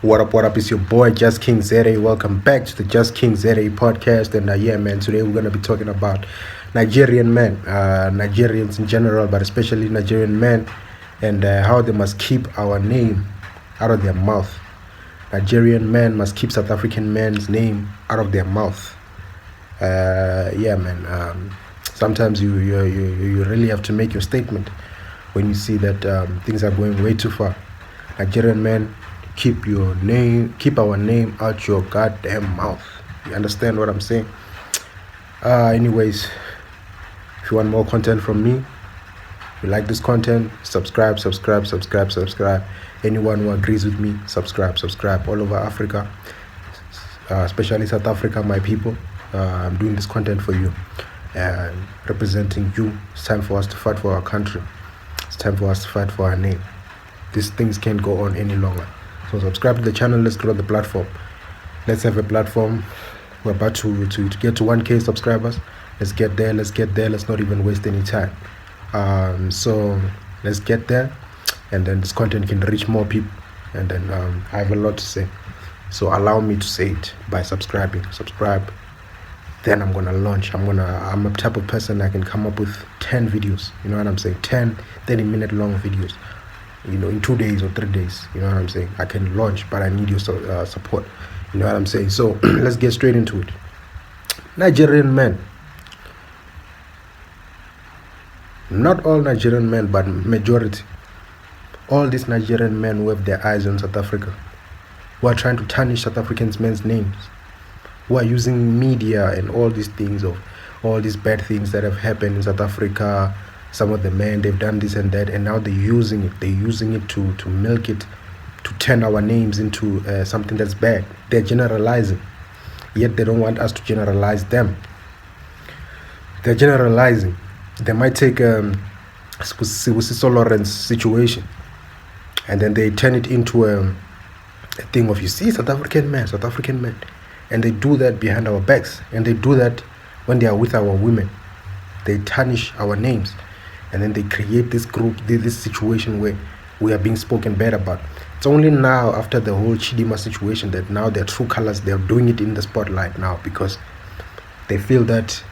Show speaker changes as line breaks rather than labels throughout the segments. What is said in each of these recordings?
What up? It's your boy Just King Zere. Welcome back to the Just King Zere podcast. And yeah, man, today we're gonna be talking about Nigerian men, Nigerians in general, but especially Nigerian men, and how they must keep our name out of their mouth. Nigerian men must keep South African men's name out of their mouth. Yeah, man. Sometimes you really have to make your statement when you see that things are going way too far. Nigerian men, keep our name out your goddamn mouth. You understand what I'm saying? Anyways, if you want more content from me, if you like this content, subscribe. Anyone who agrees with me, subscribe all over Africa, especially South Africa, my people. I'm doing this content for you and representing you. It's time for us to fight for our country. It's time for us to fight for our name. These things can't go on any longer. So subscribe to the channel. Let's grow the platform. Let's have a platform. We're about to get to 1K subscribers. Let's get there. Let's not even waste any time. So let's get there, and then this content can reach more people. And then I have a lot to say. So allow me to say it by subscribing. Subscribe. Then I'm gonna launch. I'm a type of person I can come up with 10 videos. You know what I'm saying? 10 30-minute long videos. In 2 days or 3 days. You know what I'm saying? I can launch, but I need your support. You know what I'm saying? So let's get straight into it. Nigerian men. Not all Nigerian men, but majority. All these Nigerian men who have their eyes on South Africa, who are trying to tarnish South Africans' men's names, who are using media and all these things of all these bad things that have happened in South Africa. Some of the men, they've done this and that, and now they're using it. They're using it to milk it, to turn our names into something that's bad. They're generalizing, yet they don't want us to generalize them. They're generalizing. They might take Sibusiso Lawrence situation, and then they turn it into a thing of, you see, South African men, and they do that behind our backs, and they do that when they are with our women. They tarnish our names. And then they create this group, this situation where we are being spoken bad about. It's only now, after the whole Chidima situation, that now their true colors, they're doing it in the spotlight now, because they feel that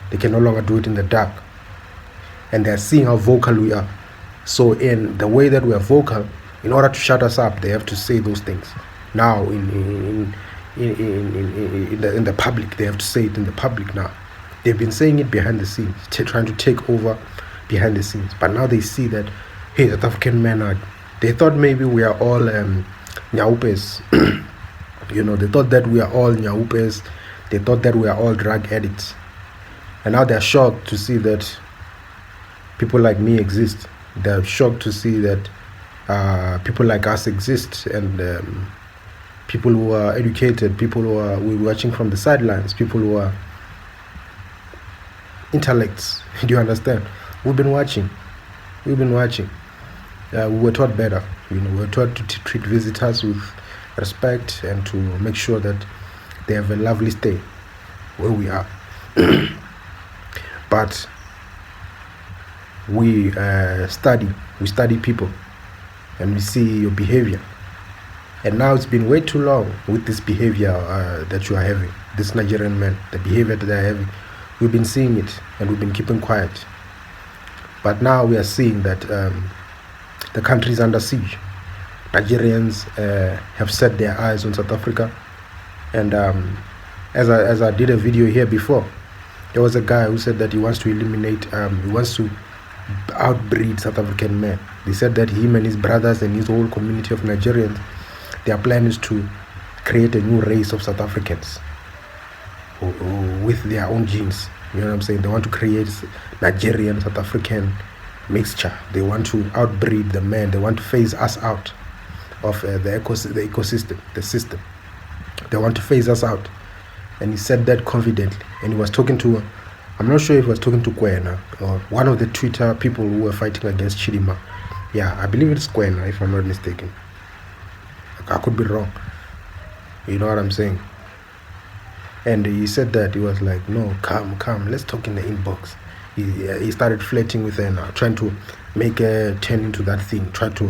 they can no longer do it in the dark. And they're seeing how vocal we are. So in the way that we are vocal, in order to shut us up, they have to say those things. Now in the public, they have to say it in the public now. They've been saying it behind the scenes, trying to take over behind the scenes. But now they see that, hey, South African men they thought maybe we are all nyaupes. They thought that we are all nyaupes. They thought that we are all drug addicts. And now they're shocked to see that people like me exist. They're shocked to see that people like us exist, and people who are educated, people who are watching from the sidelines, people who are intellects. Do you understand? We've been watching. We were taught better. We were taught to treat visitors with respect and to make sure that they have a lovely stay where we are. But we study people, and we see your behavior. And now it's been way too long with this behavior that you are having. This Nigerian men, the behavior that they're having. We've been seeing it, and we've been keeping quiet. But now we are seeing that the country is under siege. Nigerians have set their eyes on South Africa. And as I did a video here before, there was a guy who said that he wants to he wants to outbreed South African men. He said that him and his brothers and his whole community of Nigerians, their plan is to create a new race of South Africans with their own genes. You know what I'm saying? They want to create Nigerian South African mixture. They want to outbreed the men. They want to phase us out of the ecosystem, the system. They want to phase us out. And he said that confidently. And he was talking to, I'm not sure if he was talking to Kwena or one of the Twitter people who were fighting against Chidima. Yeah, I believe it's Kwena, if I'm not mistaken. I could be wrong. You know what I'm saying? And he said that, he was like, no, come, let's talk in the inbox. He started flirting with her now, trying to make her turn into that thing, try to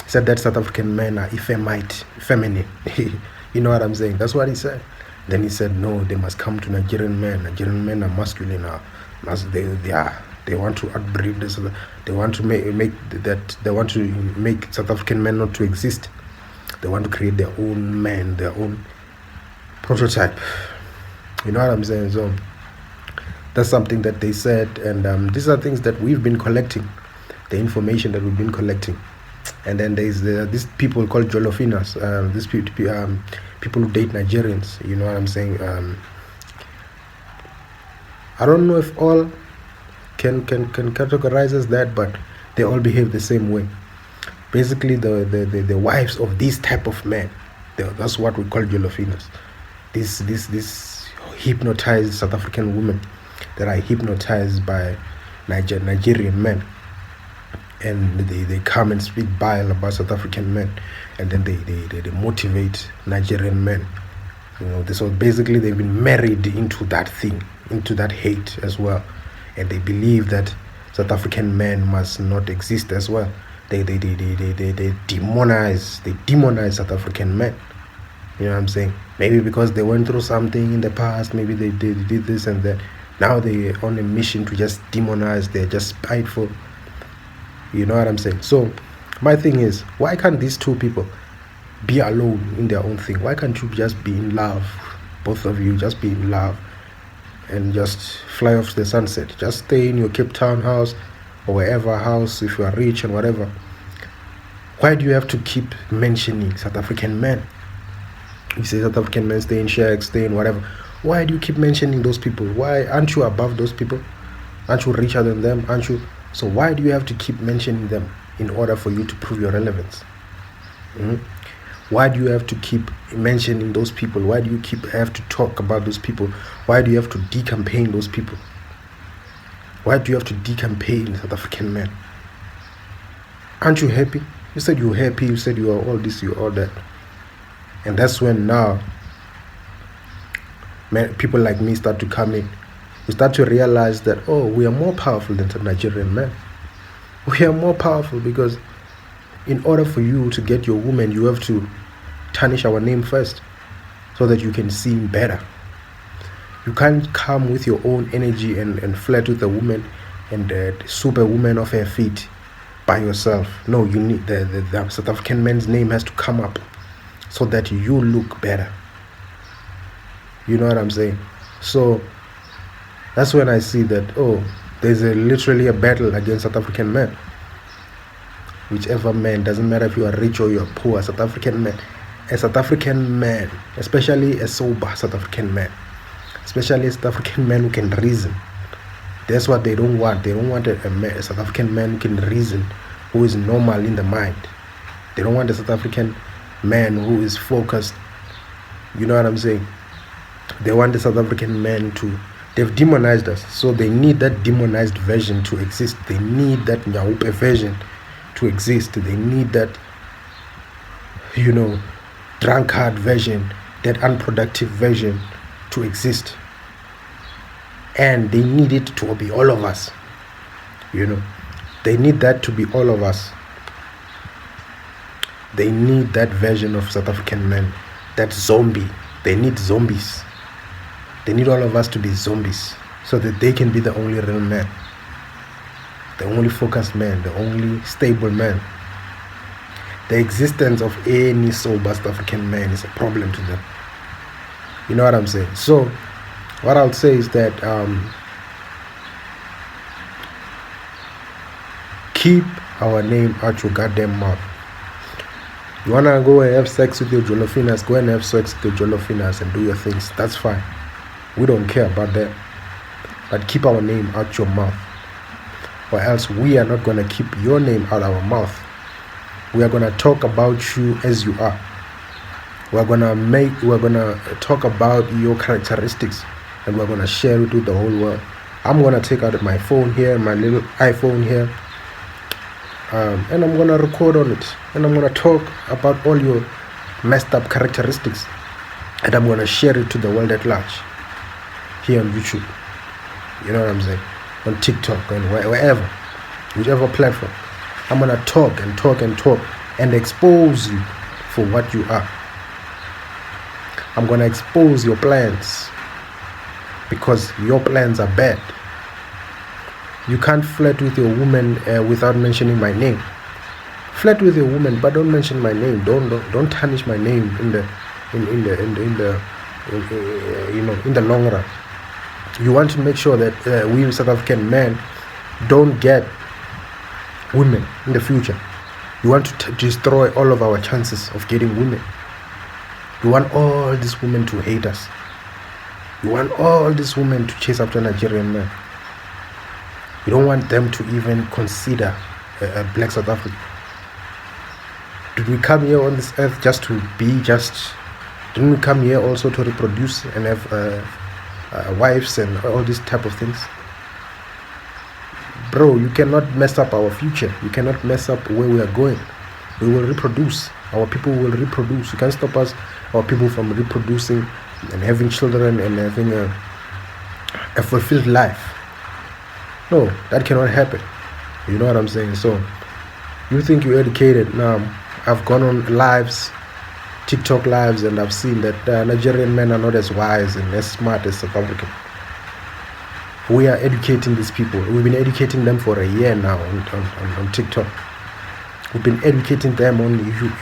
He said that South African men are feminine. You know what I'm saying? That's what he said. Then he said, no, they must come to Nigerian men. Nigerian men are masculine. They want to outbreed this. They want to make that. They want to make South African men not to exist. They want to create their own men, their own prototype. You know what I'm saying? So that's something that they said, and these are things that we've been collecting, the information that we've been collecting. And then there's these people called Jolofinas, these people who date Nigerians. You know what I'm saying? I don't know if all can categorize as that, but they all behave the same way. Basically, the wives of these type of men, that's what we call Jolofinas. These hypnotized South African women that are hypnotized by Nigerian men. And they come and speak bile about South African men, and then they motivate Nigerian men. You know, so basically they've been married into that thing, into that hate as well, and they believe that South African men must not exist as well. They demonize South African men. You know what I'm saying? Maybe because they went through something in the past, maybe they did this and that. Now they're on a mission to just demonize. They're just spiteful. You know what I'm saying? So my thing is, why can't these two people be alone in their own thing? Why can't you just be in love? Both of you just be in love and just fly off to the sunset. Just stay in your Cape Town house or wherever house if you are rich and whatever. Why do you have to keep mentioning South African men? You say South African men stay in shacks, stay in whatever. Why do you keep mentioning those people? Why aren't you above those people? Aren't you richer than them? Aren't you? So why do you have to keep mentioning them in order for you to prove your relevance? Why do you have to keep mentioning those people? Why do you have to talk about those people? Why do you have to decampaign those people? Why do you have to decampaign South African men? Aren't you happy? You said you're happy. You said you are all this, you are all that. And that's when now people like me start to come in. We start to realize that, oh, we are more powerful than the Nigerian men. We are more powerful because in order for you to get your woman, you have to tarnish our name first so that you can seem better. You can't come with your own energy and flirt with a woman and sweep a woman off her feet by yourself. No, you need the South African man's name has to come up so that you look better. You know what I'm saying? So that's when I see that, oh, there's literally a battle against South African men. Whichever man, doesn't matter if you are rich or you are poor, South African man. A South African man, especially a sober South African man, especially a South African man who can reason. That's what they don't want. They don't want a South African man who can reason, who is normal in the mind. They don't want a South African man who is focused. You know what I'm saying? They want the South African man to... They've demonized us, so they need that demonized version to exist. They need that Nyaupe version to exist. They need that, drunkard version, that unproductive version to exist. And they need it to be all of us. They need that to be all of us. They need that version of South African men, that zombie. They need zombies. They need all of us to be zombies so that they can be the only real man, the only focused man, the only stable man. The existence of any sober South African man is a problem to them. You know what I'm saying? So what I'll say is that keep our name out your goddamn mouth. You wanna go and have sex with your Jolofinas, go and have sex with your Jolofinas and do your things. That's fine. We don't care about that. But keep our name out your mouth, or else we are not going to keep your name out our mouth. We are going to talk about you as you are. We're going to talk about your characteristics, and we're going to share it with the whole world. I'm going to take out my phone here, my little iPhone here, and I'm going to record on it, and I'm going to talk about all your messed up characteristics, and I'm going to share it to the world at large. Here on YouTube, you know what I'm saying, on TikTok and wherever, whichever platform, I'm gonna talk and talk and talk and expose you for what you are. I'm gonna expose your plans because your plans are bad. You can't flirt with your woman without mentioning my name. Flirt with your woman, but don't mention my name. Don't tarnish my name in the long run. You want to make sure that we South African men don't get women in the future. You want to destroy all of our chances of getting women. You want all these women to hate us. You want all these women to chase after Nigerian men. You don't want them to even consider a black South African. Did we come here on this earth just to be just? Didn't we come here also to reproduce and have wives and all these type of things? Bro, you cannot mess up our future. You cannot mess up where we are going. We will reproduce. Our people will reproduce. You can't stop us, our people, from reproducing and having children and having a fulfilled life. No, that cannot happen. You know what I'm saying? So, you think you're educated? Now, I've gone on lives, TikTok lives, and I've seen that Nigerian men are not as wise and as smart as South African. We are educating these people. We've been educating them for a year now on TikTok. We've been educating them on youth.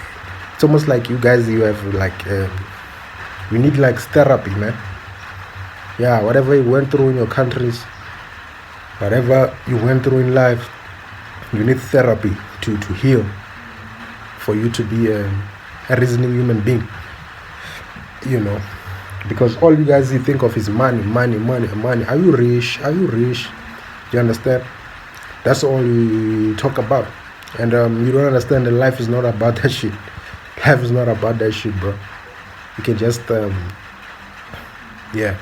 It's almost like you guys, you have like, you need like therapy, man. Yeah, whatever you went through in your countries, whatever you went through in life, you need therapy to heal, for you to be a reasoning human being, you know, because all you guys think of is money. Are you rich? You understand? That's all you talk about. And you don't understand that life is not about that shit. Life is not about that shit, bro. You can just you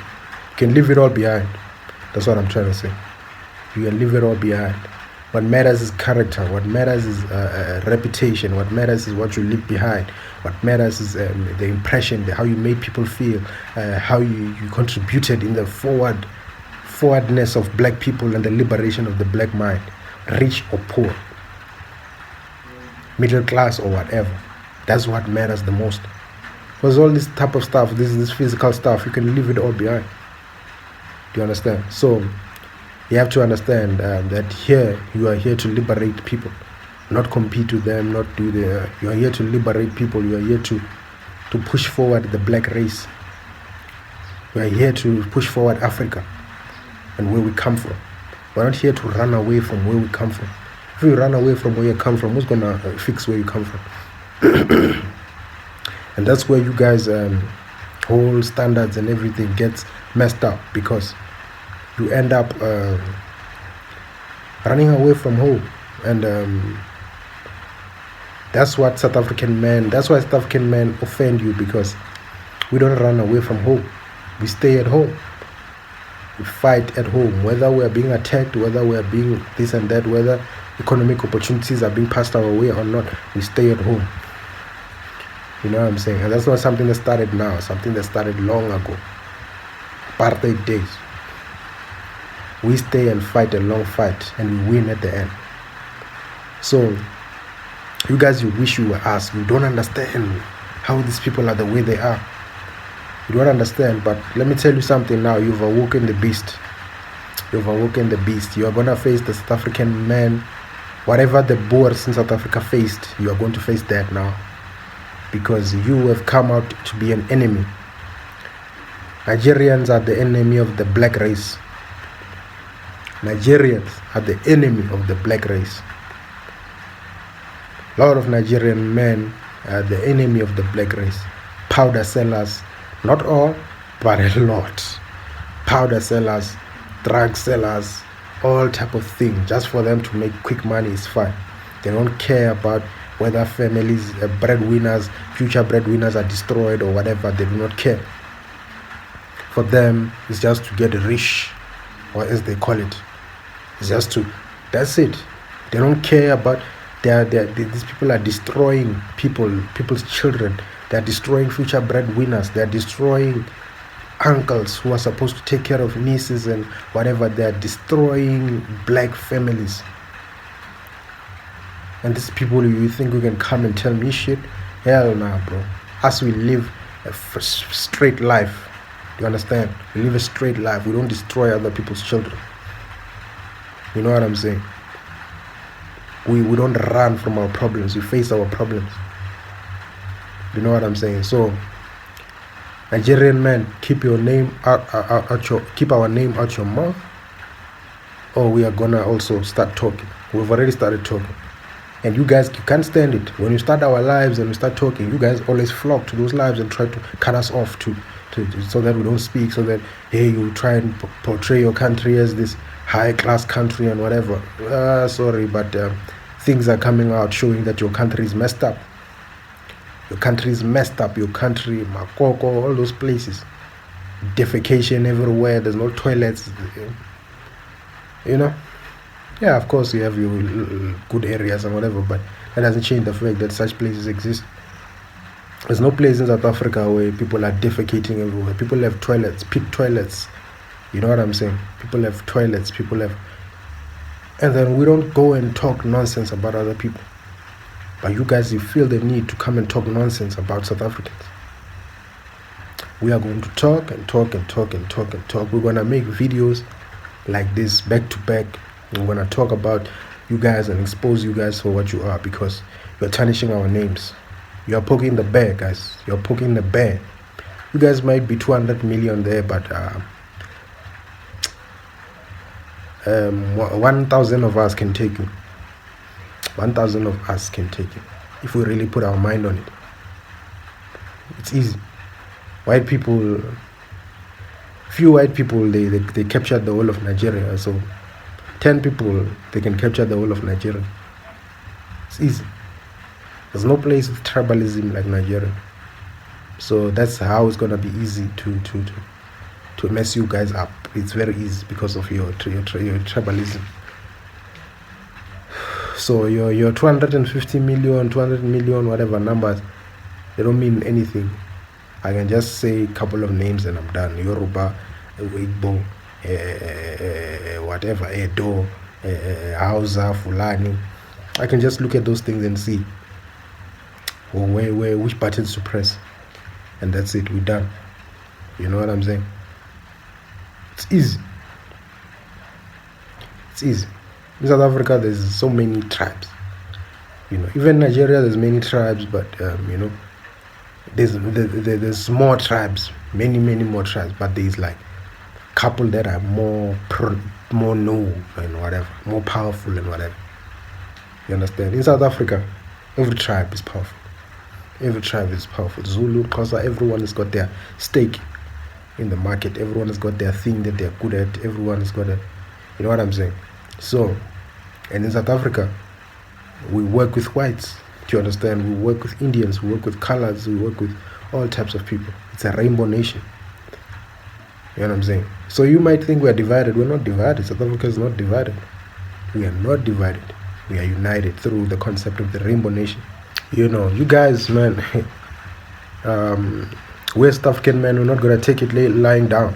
can leave it all behind. That's what I'm trying to say. You can leave it all behind. What matters is character. What matters is reputation. What matters is what you leave behind. What matters is the impression, how you made people feel, how you contributed in the forwardness of black people and the liberation of the black mind, rich or poor, middle class or whatever. That's what matters the most. Because all this type of stuff, this physical stuff, you can leave it all behind. Do you understand? So you have to understand that here you are here to liberate people, not compete with them, not do the. You are here to liberate people. You are here to push forward the black race. We are here to push forward Africa and where we come from. We're not here to run away from where we come from. If you run away from where you come from, who's gonna fix where you come from? And that's where you guys whole standards and everything gets messed up, because you end up running away from home. And that's why South African men offend you, because we don't run away from home. We stay at home. We fight at home, whether we are being attacked, whether we are being this and that, whether economic opportunities are being passed our way or not, we stay at home. You know what I'm saying? And that's not something that started now, something that started long ago. Apartheid days. We stay and fight a long fight, and we win at the end. So, you guys, you wish you were us. You don't understand how these people are the way they are. You don't understand, but let me tell you something now. You've awoken the beast. You've awoken the beast. You are going to face the South African man. Whatever the Boers in South Africa faced, you are going to face that now. Because you have come out to be an enemy. Nigerians are the enemy of the black race. Nigerians are the enemy of the black race. A lot of Nigerian men are the enemy of the black race. Powder sellers, not all, but a lot. Powder sellers, drug sellers, all type of things. Just for them to make quick money is fine. They don't care about whether families, breadwinners, future breadwinners are destroyed or whatever. They do not care. For them, it's just to get rich, or as they call it. It's just to, that's it. They don't care about, these people are destroying people's children. They're destroying future breadwinners. They're destroying uncles who are supposed to take care of nieces and whatever. They're destroying black families. And these people, you think you can come and tell me shit? Hell nah, bro. Us, we live a straight life. You understand? We live a straight life. We don't destroy other people's children. You know what I'm saying? We don't run from our problems. We face our problems. You know what I'm saying? So, Nigerian men, keep your name keep our name out your mouth, or we are gonna also start talking. We've already started talking, and you guys, you can't stand it. When you start our lives and we start talking, you guys always flock to those lives and try to cut us off so that we don't speak, so that, hey, you try and portray your country as this high class country and whatever. Sorry, but things are coming out showing that your country is messed up. Your country is messed up. Your country, Makoko, all those places, defecation everywhere. There's no toilets. You know. Yeah, of course you have your good areas and whatever, but that doesn't change the fact that such places exist. There's no place in South Africa where people are defecating everywhere. People have toilets, pit toilets. You know what I'm saying? People have toilets. People have, and then we don't go and talk nonsense about other people. But you guys, you feel the need to come and talk nonsense about South Africans. We are going to talk and talk and talk and talk and talk. We're going to make videos like this back to back. We're going to talk about you guys and expose you guys for what you are, because you're tarnishing our names. You're poking the bear, guys. You're poking the bear. You guys might be 200 million there, but 1,000 of us can take you. 1,000 of us can take it if we really put our mind on it. It's easy. White people, few white people, they captured the whole of Nigeria. So 10 people, they can capture the whole of Nigeria. It's easy. There's no place with tribalism like Nigeria. So that's how it's gonna be easy to mess you guys up. It's very easy because of your tribalism. So your 250 million, 200 million, whatever numbers, they don't mean anything. I can just say a couple of names and I'm done. Yoruba, Igbo, whatever, Edo, Hausa, Fulani. I can just look at those things and see which buttons to press, and that's it. We're done. You know what I'm saying? It's easy. It's easy. In South Africa, there's so many tribes. You know, even Nigeria, there's many tribes, but you know, there's more tribes, many more tribes, but there's like a couple that are more known and whatever, more powerful and whatever. You understand? In South Africa, every tribe is powerful. Every tribe is powerful. Zulu, Xhosa, everyone has got their stake in the market. Everyone has got their thing that they're good at. Everyone has got a, you know what I'm saying? So, and in South Africa, we work with whites. Do you understand? We work with Indians. We work with colors. We work with all types of people. It's a rainbow nation. You know what I'm saying? So you might think we're divided. We're not divided. South Africa is not divided. We are not divided. We are united through the concept of the rainbow nation. You know, you guys, man, we're South African men. We're not going to take it lying down.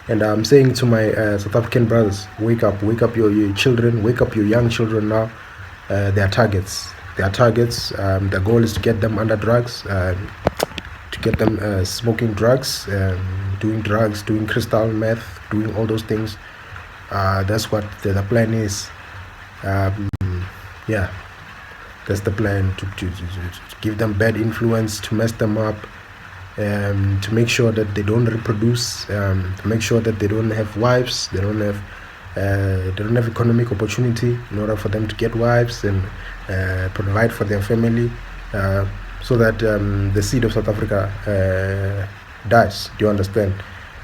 And I'm saying to my South African brothers, wake up your children, wake up your young children now. They are targets. They are targets. The goal is to get them under drugs, to get them smoking drugs, doing drugs, doing crystal meth, doing all those things. That's what the plan is. Yeah, that's the plan, to give them bad influence, to mess them up, to make sure that they don't reproduce, to make sure that they don't have wives, they don't have economic opportunity in order for them to get wives and provide for their family, so that the seed of South Africa dies. Do you understand?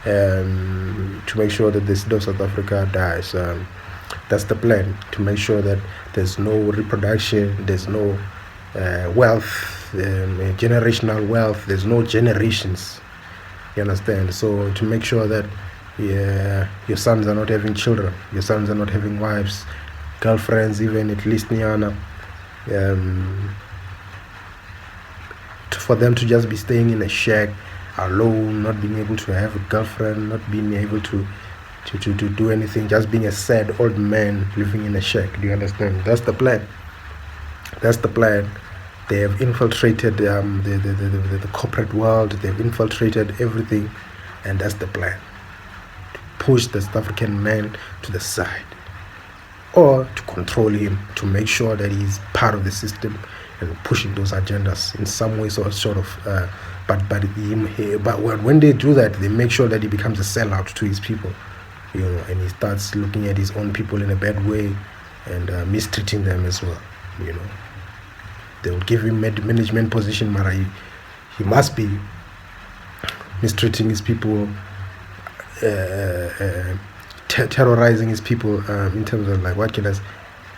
To make sure that the seed of South Africa dies. That's the plan, to make sure that there's no reproduction, there's no wealth, generational wealth, there's no generations. You understand? So to make sure that your sons are not having children, your sons are not having wives, girlfriends, even at least Niana, for them to just be staying in a shack alone, not being able to have a girlfriend, not being able to do anything, just being a sad old man living in a shack. Do you understand? That's the plan. That's the plan. They have infiltrated the corporate world. They've infiltrated everything, and that's the plan. To push the South African man to the side, or to control him, to make sure that he's part of the system and pushing those agendas in some ways or sort of. But when they do that, they make sure that he becomes a sellout to his people, and he starts looking at his own people in a bad way and mistreating them as well. They will give him management position, but he must be mistreating his people, terrorizing his people in terms of like what can I say,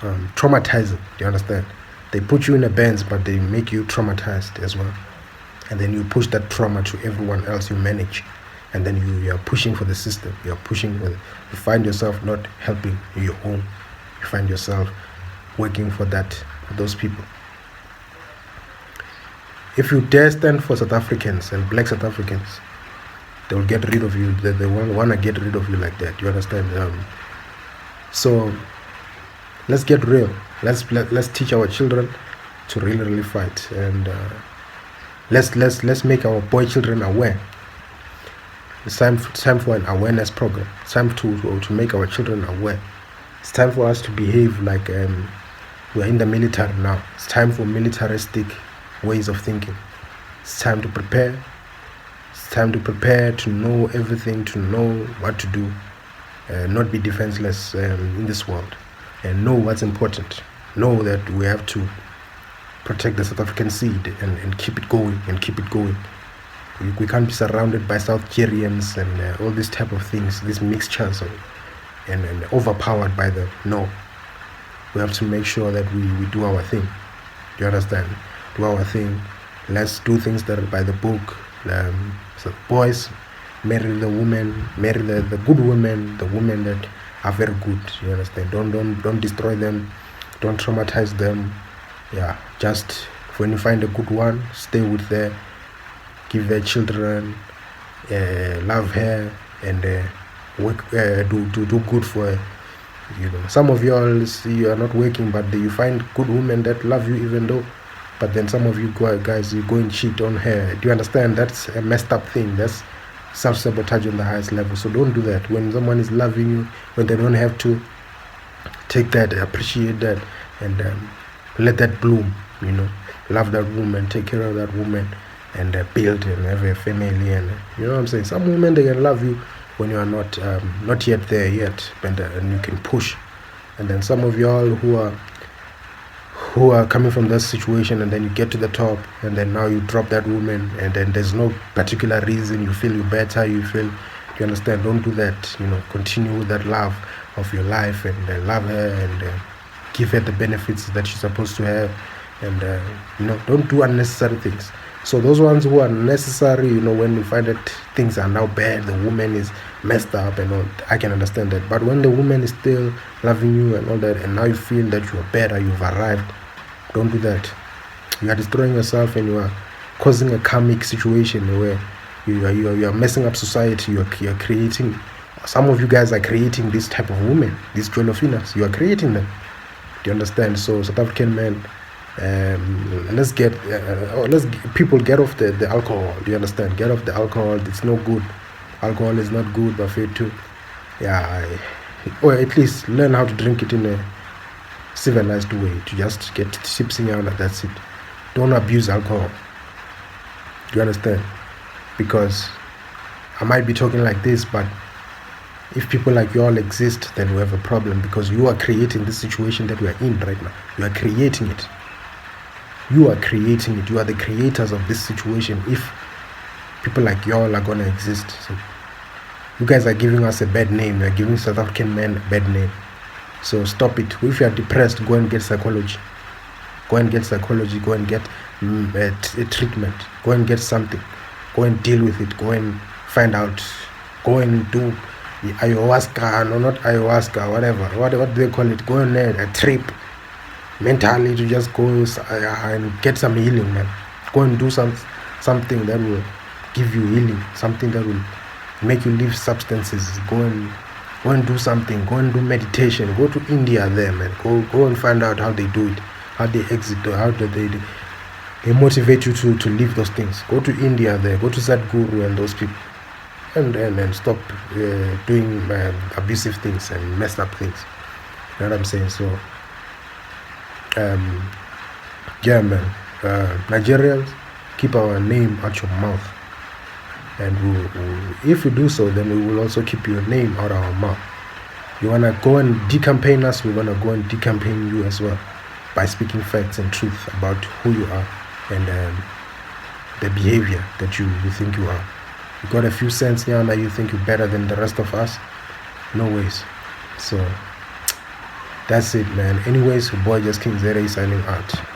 traumatizing. Do you understand? They put you in a bench, but they make you traumatized as well, and then you push that trauma to everyone else you manage, and then you are pushing for the system. You are pushing for. You find yourself not helping your own. You find yourself working for those people. If you dare stand for South Africans and black South Africans, they will get rid of you. They want to get rid of you like that. You understand? So let's get real. Let's teach our children to really fight, and let's make our boy children aware. It's time for an awareness program. It's time to make our children aware. It's time for us to behave like we're in the military now. It's time for militaristic ways of thinking. It's time to prepare. It's time to prepare, to know everything, to know what to do, not be defenseless in this world, and know what's important. Know that we have to protect the South African seed and keep it going and keep it going. We can't be surrounded by South Koreans and all these type of things, these mixtures and overpowered by the no. We have to make sure that we do our thing. Do you understand? Do our thing. Let's do things that are by the book. So boys, marry the women, marry the good women, the women that are very good. You understand? Don't destroy them. Don't traumatize them. Yeah, just when you find a good one, stay with her, give their children, love her, and work, do good for her. Some of you are not working, but you find good women that love you even though. But then some of you guys, you go and cheat on her. Do you understand? That's a messed up thing. That's self-sabotage on the highest level. So don't do that. When someone is loving you, when they don't have to, take that, appreciate that, and let that bloom. Love that woman, take care of that woman, and build and have a family. And you know what I'm saying? Some women, they can love you when you are not yet there yet, and you can push. And then some of y'all who are coming from that situation, and then you get to the top, and then now you drop that woman, and then there's no particular reason, you feel you better, you understand? Don't do that. Continue with that love of your life, and love her, and give her the benefits that she's supposed to have, and don't do unnecessary things. So those ones who are necessary, when you find that things are now bad, the woman is messed up and all, I can understand that. But when the woman is still loving you and all that, and now you feel that you are better, you've arrived, don't do that. You are destroying yourself, and you are causing a karmic situation where you are messing up society. You are creating. Some of you guys are creating this type of women, these Jolofinas. You are creating them. Do you understand? So South African men, people get off the alcohol. Do you understand? Get off the alcohol. It's no good. Alcohol is not good, but fair too. Or at least learn how to drink it in a civilized way. To just get tipsing out, that's it. Don't abuse alcohol. Do you understand? Because I might be talking like this, but if people like you all exist, then we have a problem, because you are creating this situation that we are in right now. You are creating it. You are creating it. You are the creators of this situation. If people like y'all are gonna exist, so you guys are giving us a bad name. You are giving South African men a bad name. So stop it. If you are depressed, go and get psychology. Go and get psychology. Go and get a treatment. Go and get something. Go and deal with it. Go and find out. Go and do the ayahuasca, no, not ayahuasca, whatever. What do they call it? Go on a trip mentally to just go and get some healing, man. Go and do something that will give you healing, something that will make you leave substances. Go and do something. Go and do meditation. Go to India there, man. Go and find out how they do it, how they exit, or how do they motivate you to leave those things. Go to India there, go to Sadhguru and those people, and stop doing abusive things and messed up things. You know what I'm saying? So yeah, man, Nigerians, keep our name out your mouth, and if we do so, then we will also keep your name out of our mouth. You wanna go and decampaign us, we're gonna go and decampaign you as well, by speaking facts and truth about who you are and the behavior that you think you are. You got a few cents now, now you think you're better than the rest of us? No ways. So that's it, man. Anyways, your boy Just King Zere signing out.